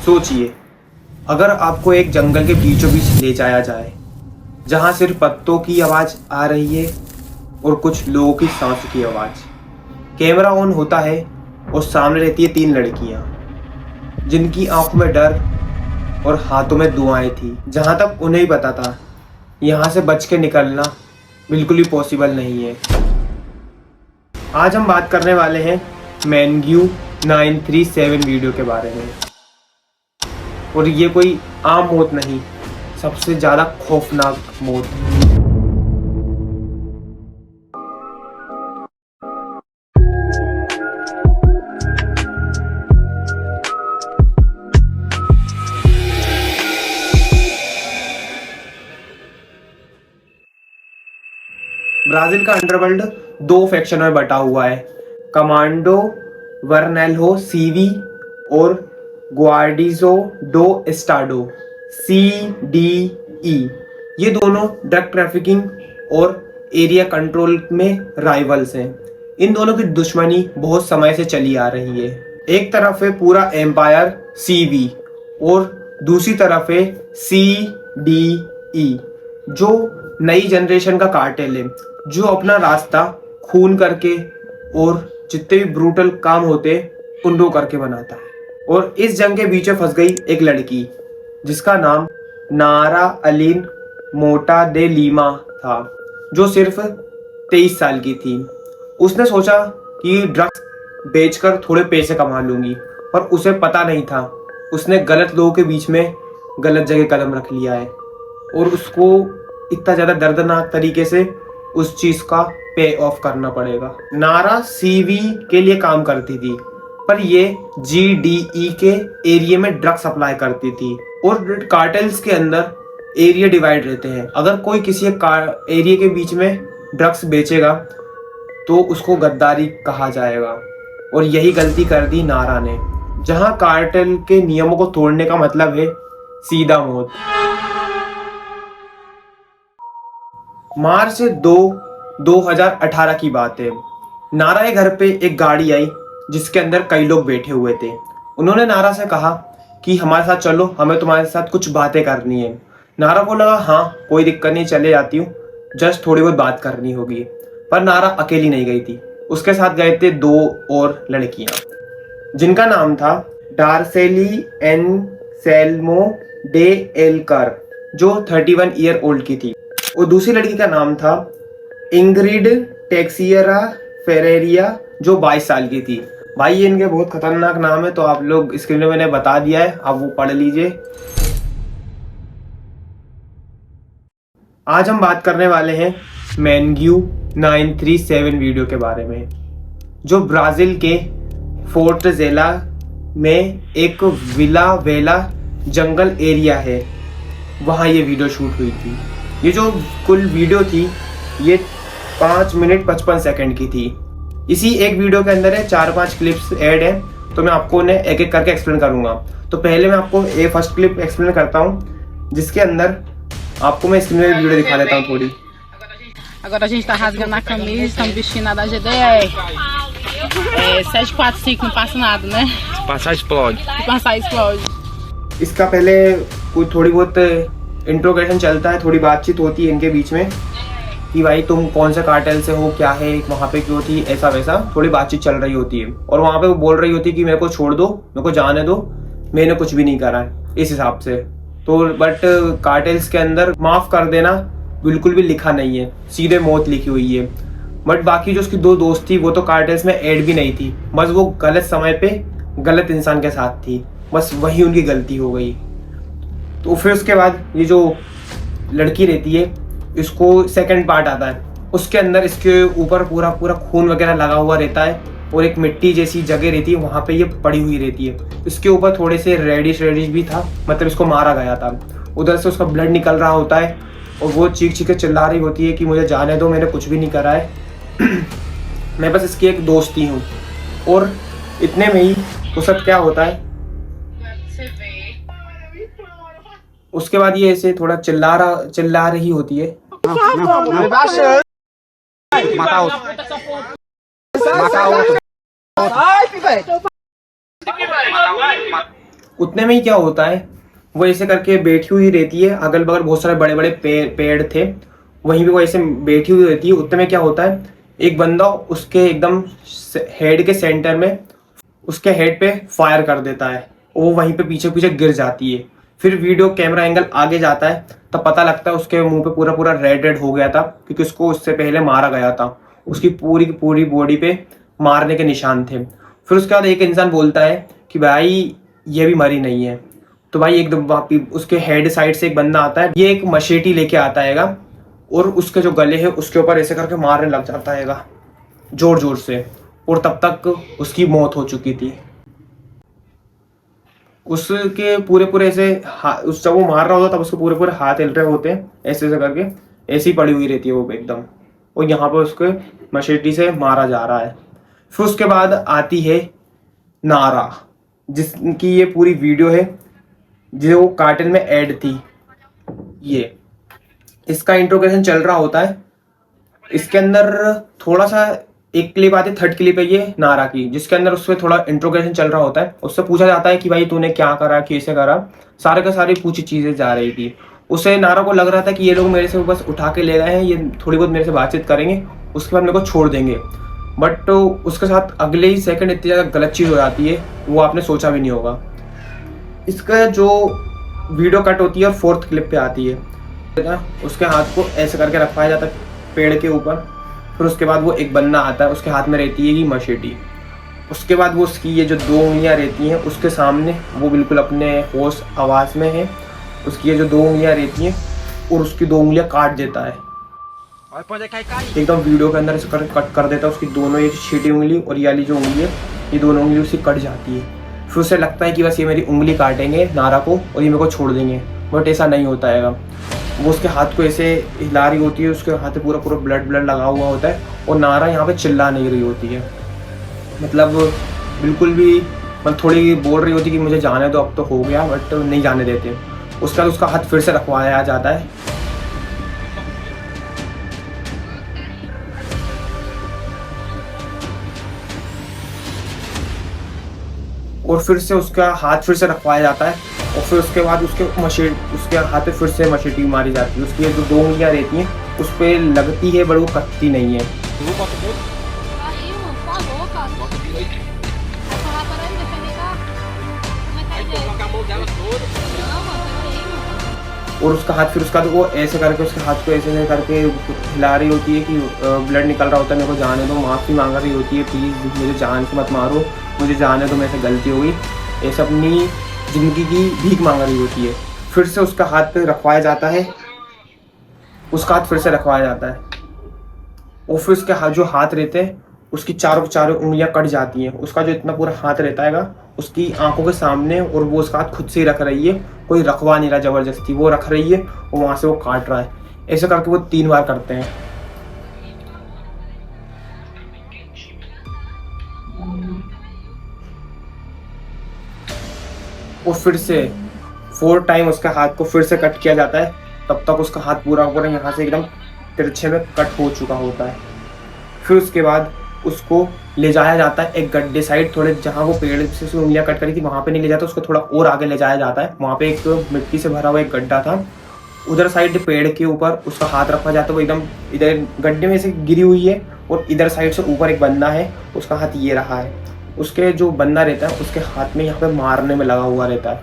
सोचिए, अगर आपको एक जंगल के बीचों बीच ले जाया जाए जहाँ सिर्फ पत्तों की आवाज़ आ रही है और कुछ लोगों की सांसों की आवाज़। कैमरा ऑन होता है और सामने रहती है 3 लड़कियाँ जिनकी आंखों में डर और हाथों में दुआएं थी। जहाँ तक उन्हें ही पता था, यहाँ से बच के निकलना बिल्कुल ही पॉसिबल नहीं है। आज हम बात करने वाले हैं मैनग्यू 937 वीडियो के बारे में। और ये कोई आम मौत नहीं, सबसे ज़्यादा खौफनाक मौत। ब्राजील का अंडरवर्ल्ड 2 फैक्शन में बटा हुआ है, कमांडो वर्नेल्हो सीवी और ग्वार्डिजो डो एस्टाडो CDE। ये दोनों ड्रग ट्रैफिकिंग और एरिया कंट्रोल में राइवल्स हैं। इन दोनों की दुश्मनी बहुत समय से चली आ रही है। एक तरफ है पूरा एम्पायर CV और दूसरी तरफ है CDE, जो नई जनरेशन का कार्टेल है, जो अपना रास्ता खून करके और जितने भी ब्रूटल काम होते उनको करके बनाता है। और इस जंग के बीच में फंस गई एक लड़की जिसका नाम नारा अलीन मोटा दे लीमा था, जो सिर्फ 23 साल की थी। उसने सोचा कि ड्रग्स बेचकर थोड़े पैसे कमा लूंगी, पर उसे पता नहीं था उसने गलत लोगों के बीच में गलत जगह कदम रख लिया है और उसको इतना ज़्यादा दर्दनाक तरीके से उस चीज़ का पे ऑफ करना पड़ेगा। नारा CV के लिए काम करती थी, पर ये GDE के एरिया में ड्रग सप्लाई करती थी। और कार्टेल्स के अंदर एरिया डिवाइड रहते हैं। अगर कोई किसी एरिया के बीच में ड्रग्स बेचेगा तो उसको गद्दारी कहा जाएगा, और यही गलती कर दी नारा ने। जहां कार्टेल के नियमों को तोड़ने का मतलब है सीधा मौत। मार्च 2, 2018 की बात है। नारा के घर पे एक गाड़ी आई जिसके अंदर कई लोग बैठे हुए थे। उन्होंने नारा से कहा कि हमारे साथ चलो, हमें तुम्हारे साथ कुछ बातें करनी है। नारा को लगा हाँ कोई दिक्कत नहीं, चले जाती हूँ, जस्ट थोड़ी बहुत बात करनी होगी। पर नारा अकेली नहीं गई थी, उसके साथ गए थे 2 और लड़कियां जिनका नाम था डार्सेली एनसेल्मो डे एलकर, जो 31 ईयर ओल्ड की थी, और दूसरी लड़की का नाम था इंग्रिड टेक्सियरा फेरेरिया, जो 22 साल की थी। भाई ये इनके बहुत खतरनाक नाम है, तो आप लोग स्क्रीन में मैंने बता दिया है, आप वो पढ़ लीजिए। आज हम बात करने वाले हैं मैनग्यू 937 वीडियो के बारे में, जो ब्राजील के फोर्टजेला में एक विला वेला जंगल एरिया है, वहाँ ये वीडियो शूट हुई थी। ये जो कुल वीडियो थी ये 5 मिनट 55 सेकंड की थी। इसी एक वीडियो के अंदर है 4-5 क्लिप्स ऐड है, तो मैं आपको उन्हें एक एक करके एक्सप्लेन करूंगा। तो पहले मैं आपको फर्स्ट क्लिप एक्सप्लेन करता हूँ, जिसके अंदर आपको मैं स्क्रीन में वीडियो दिखा देता हूँ थोड़ी। Agora a gente tá rasgando a camisa, estamos vestindo a da GDR. 745, não passa nada, né? Se passar explode. Se passar explode. इसका पहले कोई थोड़ी बहुत इंट्रोगेशन चलता है, थोड़ी बातचीत होती है इनके बीच में कि भाई तुम कौन से कार्टेल से हो, क्या है, वहाँ पे क्यों थी, ऐसा वैसा थोड़ी बातचीत चल रही होती है। और वहाँ पे वो बोल रही होती है कि मेरे को छोड़ दो, मेरे को जाने दो, मैंने कुछ भी नहीं करा है, इस हिसाब से। तो बट कार्टेल्स के अंदर माफ़ कर देना बिल्कुल भी लिखा नहीं है, सीधे मौत लिखी हुई है। बट बाकी जो उसकी 2 दोस्त थी वो तो कार्टेल्स में ऐड भी नहीं थी, बस वो गलत समय पे गलत इंसान के साथ थी, बस वही उनकी गलती हो गई। तो फिर उसके बाद ये जो लड़की रहती है, इसको सेकंड पार्ट आता है, उसके अंदर इसके ऊपर पूरा पूरा खून वगैरह लगा हुआ रहता है और एक मिट्टी जैसी जगह रहती है, वहाँ पे ये पड़ी हुई रहती है। इसके ऊपर थोड़े से रेडिश भी था, मतलब इसको मारा गया था। उधर से उसका ब्लड निकल रहा होता है और वो चीख चीख के चिल्ला रही होती है कि मुझे जाने दो, मैंने कुछ भी नहीं करा है, मैं बस इसकी एक दोस्ती हूँ। और इतने में ही वो सब क्या होता है, उसके बाद ये ऐसे थोड़ा चिल्ला रही होती है। उतने में ही क्या होता है, वो ऐसे करके बैठी हुई रहती है, अगल बगल बहुत सारे बड़े बड़े पेड़ थे, वहीं पे वो ऐसे बैठी हुई रहती है। उतने में क्या होता है, एक बंदा उसके एकदम हेड के सेंटर में उसके हेड पे फायर कर देता है, वो वहीं पे पीछे पीछे गिर जाती है। फिर वीडियो कैमरा एंगल आगे जाता है, तब पता लगता है उसके मुंह पे पूरा पूरा रेड रेड हो गया था, क्योंकि उसको उससे पहले मारा गया था। उसकी पूरी की पूरी बॉडी पे मारने के निशान थे। फिर उसके बाद एक इंसान बोलता है कि भाई ये भी मरी नहीं है। तो भाई एकदम उसके हेड साइड से एक बंदा आता है, ये एक मशेटी लेके आता है और उसके जो गले है उसके ऊपर ऐसे करके मारने लग जाता है जोर जोर से, और तब तक उसकी मौत हो चुकी थी। उसके पूरे पूरे ऐसे उस जब वो मार रहा होता तब उसके पूरे पूरे हाथ हिल रहे होते हैं, ऐसे ऐसे करके ऐसी ही पड़ी हुई रहती है वो एकदम, और यहाँ पर उसके मशेटी से मारा जा रहा है। फिर उसके बाद आती है नारा, जिसकी ये पूरी वीडियो है जो कार्टून में ऐड थी। ये इसका इंट्रोगेशन चल रहा होता है, इसके अंदर थोड़ा सा एक क्लिप आती है, थर्ड क्लिप है ये नारा की, जिसके अंदर उससे थोड़ा इंट्रोगेशन चल रहा होता है। उससे पूछा जाता है कि भाई तूने क्या करा, कैसे करा, सारे का सारी पूछी चीजें जा रही थी। उसे नारा को लग रहा था कि ये लोग मेरे से बस उठा के ले गए हैं, ये थोड़ी बहुत मेरे से बातचीत करेंगे, उसके बाद मेरे को छोड़ देंगे। बट उसके साथ अगले ही सेकंड इतनी ज़्यादा गलत चीज़ हो जाती है, वो आपने सोचा भी नहीं होगा। इसका जो वीडियो कट होती है और फोर्थ क्लिप पे आती है, उसके हाथ को ऐसे करके रखवाया जाता है पेड़ के ऊपर। फिर उसके बाद वो एक बंदा आता है, उसके हाथ में रहती है ये मशेटी। उसके बाद वो उसकी ये जो 2 उंगलियां रहती हैं उसके सामने, वो बिल्कुल अपने होश आवाज़ में है, उसकी ये जो 2 उंगलियां रहती हैं और उसकी 2 उंगलियां काट देता है एकदम वीडियो के अंदर कट कर देता है उसकी दोनों, ये छोटी उंगली और ये वाली जो उंगली है, ये दोनों उंगली उसकी कट जाती है। फिर उसे लगता है कि बस ये मेरी उंगली काटेंगे नारा को और ये मेरे को छोड़ देंगे, बट ऐसा नहीं होता है। वो उसके हाथ को ऐसे हिला रही होती है, उसके हाथ पे पूरा पूरा ब्लड लगा हुआ होता है, और नारा यहाँ पे चिल्ला नहीं रही होती है, मतलब बिल्कुल भी, मतलब थोड़ी बोल रही होती है कि मुझे जाने दो अब तो हो गया, बट नहीं जाने देते। उसके बाद उसका हाथ फिर से रखवाया जाता है, और फिर से उसका हाथ फिर से रखवाया जाता है, और फिर उसके बाद उसके हाथ पे फिर से मशेटी मारी जाती है। उसकी जो 2 उंगलियां रहती हैं उस पर लगती है, बट वो कटती नहीं है। और उसका हाथ फिर उसका तो वो ऐसे करके उसके हाथ को ऐसे करके हिला रही होती है कि ब्लड निकल रहा होता है, मेरे को जाने दो, माफ़ी मांग रही होती है, प्लीज़ मुझे जान के मत मारो, मुझे जाने दो, मेरे से गलती हो गई, ऐसे अपनी ज़िंदगी की भीख मांग रही होती है। फिर से उसका हाथ पे रखवाया जाता है, उसका हाथ फिर से रखवाया जाता है, और फिर उसके हाथ जो हाथ रहते हैं उसकी चारों उंगलियां कट जाती हैं। उसका जो इतना पूरा हाथ रहता है उसकी आंखों के सामने, और वो उसका हाथ खुद से ही रख रही है, कोई रखवा नहीं रहा जबरदस्ती, वो रख रही है और वहां से वो काट रहा है। ऐसे करके वो 3 बार करते हैं। और फिर से 4 टाइम उसके हाथ को फिर से कट किया जाता है, तब तक उसका हाथ पूरा पूरा यहाँ से एकदम तिरछे में कट हो चुका होता है। फिर उसके बाद उसको ले जाया जाता है एक गड्ढे साइड, थोड़े जहाँ वो पेड़ से उंगलियां कट करी थी वहाँ पे नहीं ले जाता, उसको थोड़ा और आगे ले जाया जाता है। वहाँ पे एक मिट्टी से भरा हुआ एक गड्ढा था, उधर साइड पेड़ के ऊपर उसका हाथ रखा जाता है। वो एकदम इधर गड्ढे में से गिरी हुई है, और इधर साइड से ऊपर एक बंदा है, उसका हाथ ये रहा है। उसके जो बंदा रहता है उसके हाथ में यहाँ पे मारने में लगा हुआ रहता है,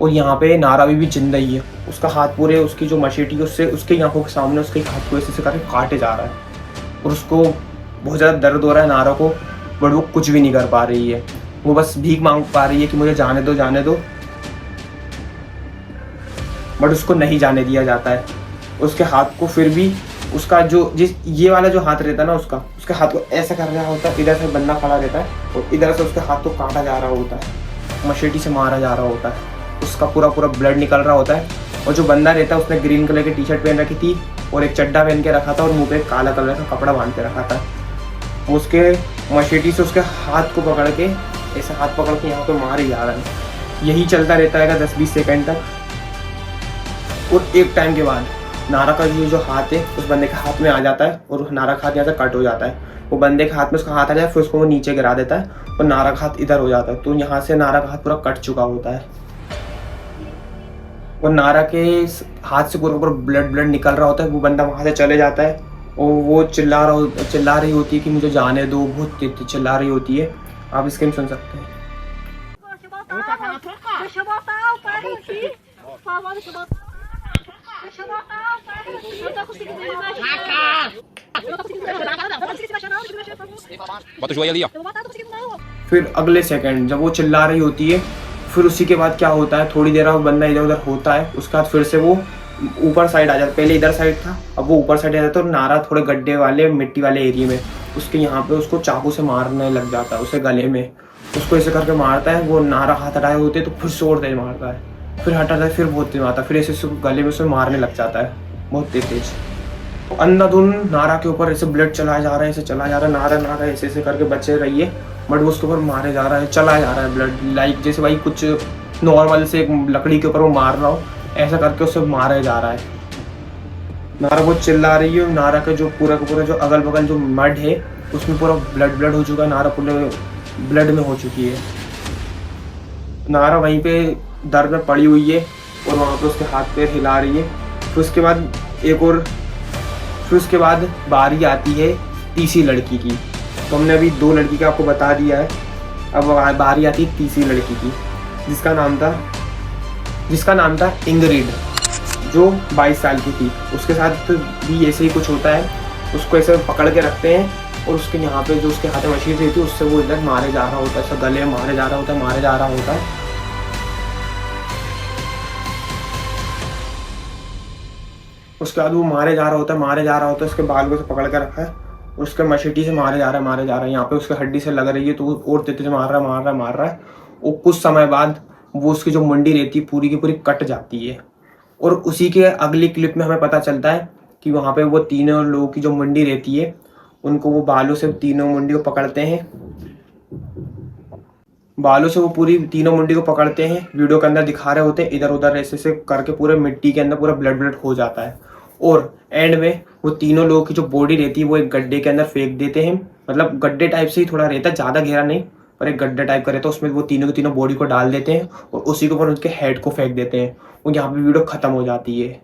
और यहाँ पे नारा भी जिंदा ही है। उसका हाथ पूरे उसकी जो मशेटी है उससे उसके आंखों के सामने उसके हाथ को ऐसे करके काटे जा रहा है, और उसको बहुत ज़्यादा दर्द हो रहा है नारा को, बट वो कुछ भी नहीं कर पा रही है। वो बस भीख मांग पा रही है कि मुझे जाने दो जाने दो, बट उसको नहीं जाने दिया जाता है। उसके हाथ को फिर भी उसका ये वाला जो हाथ रहता है ना उसके हाथ को ऐसा कर रहा होता है, इधर से बंदा खड़ा रहता है और इधर से उसके हाथ को काटा जा रहा होता है, मशेटी से मारा जा रहा होता है, उसका पूरा पूरा ब्लड निकल रहा होता है। और जो बंदा रहता है उसने ग्रीन कलर की टी-शर्ट पहन रखी थी और एक चड्डा पहन के रखा था, और मुंह पे काला कलर का कपड़ा बांध के रखा था। उसके मशेटी से उसके हाथ को पकड़ के ऐसे हाथ पकड़ के यहाँ पे मारे जा रहा है। यही चलता रहता है 10-20 सेकंड तक, और एक टाइम के बाद नारा का जो हाथ है उस बंदे के हाथ में आ जाता है, और नारा का हाथ यहाँ से कट हो जाता है। वो बंदे के हाथ में उसका हाथ आ जाए, फिर उसको वो नीचे गिरा देता है और नारा का हाथ इधर हो जाता है। तो यहाँ से नारा का हाथ पूरा कट चुका होता है। वो नारा के हाथ से पूरा पूरा ब्लड निकल रहा होता है। वो बंदा वहाँ से चले जाता है और वो चिल्ला रही होती है कि मुझे जाने दो, बहुत तेज चिल्ला रही होती है। आप इसके में सुन सकते हैं। Deixa eu botar o carro aqui. Por favor, deixa eu botar. Deixa eu botar o carro aqui. Eu tô conseguindo imaginar. Eu não tô conseguindo imaginar. Não tô conseguindo imaginar, não. Deixa eu mexer, por favor. Bota o joelho ali, ó. Eu vou botar, não tô conseguindo não. फिर अगले second जब वो चिल्ला रही होती है, फिर उसी के बाद क्या होता है, थोड़ी देर बाद बंदा इधर उधर होता है। उसके बाद फिर से वो ऊपर साइड आ जाता। पहले इधर साइड था, अब वो ऊपर साइड आ जाता है और नारा थोड़े गड्ढे वाले मिट्टी वाले एरिया में उसके यहाँ पे उसको चाकू से मारने लग जाता है, उसे गले में। उसको ऐसे करके मारता है। वो नारा हाथ हटाए होते तो फिर से और तेज मारता है, फिर हटाता है, फिर बहुत तेज मारता है, फिर ऐसे गले में उसे मारने लग जाता है बहुत तेज। अंधाधुन नारा के ऊपर ऐसे ब्लड चलाया जा रहा है, ऐसे चला जा रहा है। नारा ऐसे ऐसे करके बचे रहिए, बट वो उसके ऊपर मारे जा रहा है, चलाया जा रहा है ब्लड। लाइक जैसे भाई कुछ नॉर्मल से एक लकड़ी के ऊपर वो मार रहा हो, ऐसा करके उसे मारा जा रहा है। नारा बहुत चिल्ला रही है। नारा का जो पूरा का पूरा जो अगल बगल जो मड है उसमें पूरा ब्लड हो चुका है। नारा पूरे ब्लड में हो चुकी है। नारा वहीं पे दर्द में पड़ी हुई है और वहाँ पे उसके हाथ पैर हिला रही है। फिर उसके बाद बारी आती है तीसरी लड़की की। तो हमने अभी 2 लड़की का आपको बता दिया है, अब बारी आती है तीसरी लड़की की, जिसका नाम था इंग्रिड, जो 22 साल की थी। उसके साथ भी ऐसे ही कुछ होता है। उसको ऐसे पकड़ के रखते हैं और उसके यहाँ पे जो उसके हाथ में मशीन रहती है उससे वो इधर मारे जा रहा होता है, ऐसा गले में मारे जा रहा होता है। उसके बाद वो मारे जा रहा होता है। उसके बाल को से पकड़ के रखा है, उसके मशीटी से मारे जा रहा है। यहाँ पे उसके हड्डी से लग रही है तो और तेज मार रहा है। और कुछ समय बाद वो उसकी जो मुंडी रहती है पूरी की पूरी कट जाती है। और उसी के अगली क्लिप में हमें पता चलता है कि वहाँ पे वो तीनों लोगों की जो मुंडी रहती है उनको वो बालों से तीनों मुंडी को पकड़ते हैं। बालों से वो पूरी तीनों मुंडी को पकड़ते हैं। वीडियो के अंदर दिखा रहे होते हैं, इधर उधर ऐसे करके पूरे मिट्टी के अंदर पूरा ब्लड हो जाता है। और एंड में वो तीनों लोगों की जो बॉडी रहती है वो एक गड्ढे के अंदर फेंक देते हैं। मतलब गड्ढे टाइप से ही थोड़ा रहता है, ज़्यादा गहरा नहीं, पर एक गड्ढे टाइप का रहता है। उसमें वो तीनों की तीनों बॉडी को डाल देते हैं और उसी के ऊपर उनके हेड को फेंक देते हैं। और यहाँ पे वीडियो खत्म हो जाती है।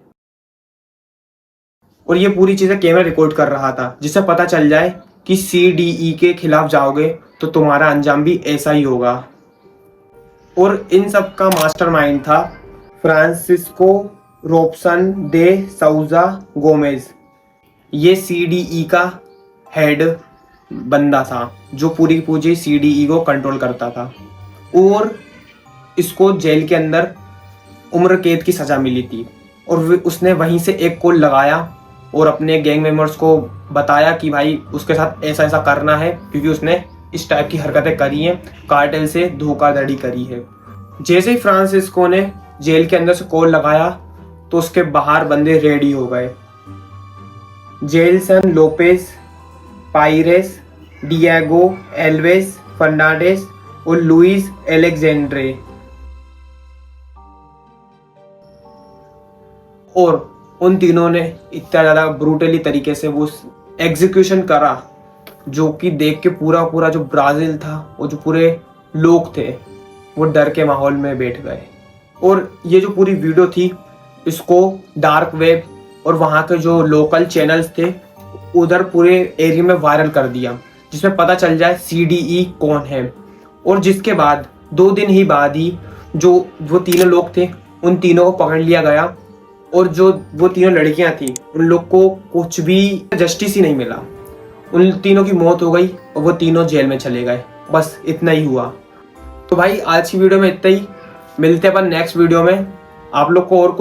और ये पूरी चीज़ें कैमरा रिकॉर्ड कर रहा था, जिससे पता चल जाए कि CDE के खिलाफ जाओगे तो तुम्हारा अंजाम भी ऐसा ही होगा। और इन सब का मास्टरमाइंड था फ्रांसिस्को रोबसन दे साउजा गोमेज। ये CDE का हेड बंदा था जो पूरी पूरी CDE को कंट्रोल करता था। और इसको जेल के अंदर उम्र कैद की सज़ा मिली थी। और उसने वहीं से एक कॉल लगाया और अपने गैंग मेंबर्स को बताया कि भाई उसके साथ ऐसा करना है, क्योंकि उसने इस टाइप की हरकतें करी हैं, कार्टेल से धोखाधड़ी करी है। जैसे ही फ्रांसिस्को ने जेल के अंदर से कॉल लगाया तो उसके बाहर बंदे रेडी हो गए। Jelson Lopez, Piraeus, Diego Alves Fernandes और लुइस एलेक्जेंड्रे। और उन तीनों ने इतना ज़्यादा ब्रूटली तरीके से वो एग्जीक्यूशन करा, जो कि देख के पूरा जो ब्राज़ील था वो जो पूरे लोग थे वो डर के माहौल में बैठ गए। और ये जो पूरी वीडियो थी इसको डार्क वेब और वहाँ के जो लोकल चैनल्स थे उधर पूरे एरिया में वायरल कर दिया, जिसमें पता चल जाए CDE कौन है। और जिसके बाद 2 दिन ही बाद ही जो वो तीनों लोग थे उन तीनों को पकड़ लिया गया। और जो वो तीनों लड़कियां थी उन लोग को कुछ भी जस्टिस ही नहीं मिला। उन तीनों की मौत हो गई और वो तीनों जेल में चले गए। बस इतना ही हुआ। तो भाई आज की वीडियो में इतना ही। मिलते हैं अपन नेक्स्ट वीडियो में। आप लोग को और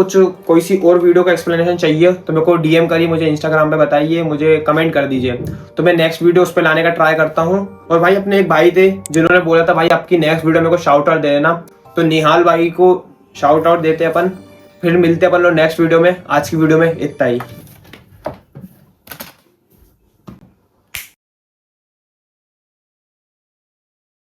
कोई सी और वीडियो का एक्सप्लेनेशन चाहिए तो मेरे को DM करिए, मुझे इंस्टाग्राम पे बताइए, मुझे कमेंट कर दीजिए, तो मैं नेक्स्ट वीडियो उस पर लाने का ट्राई करता हूँ। और भाई अपने एक भाई थे जिन्होंने बोला था भाई आपकी नेक्स्ट वीडियो मेरे को शाउट आउट दे देना, तो निहाल भाई को शाउट आउट देते अपन। फिर मिलते हैं अपन लोग नेक्स्ट वीडियो में। आज की वीडियो में इतना ही।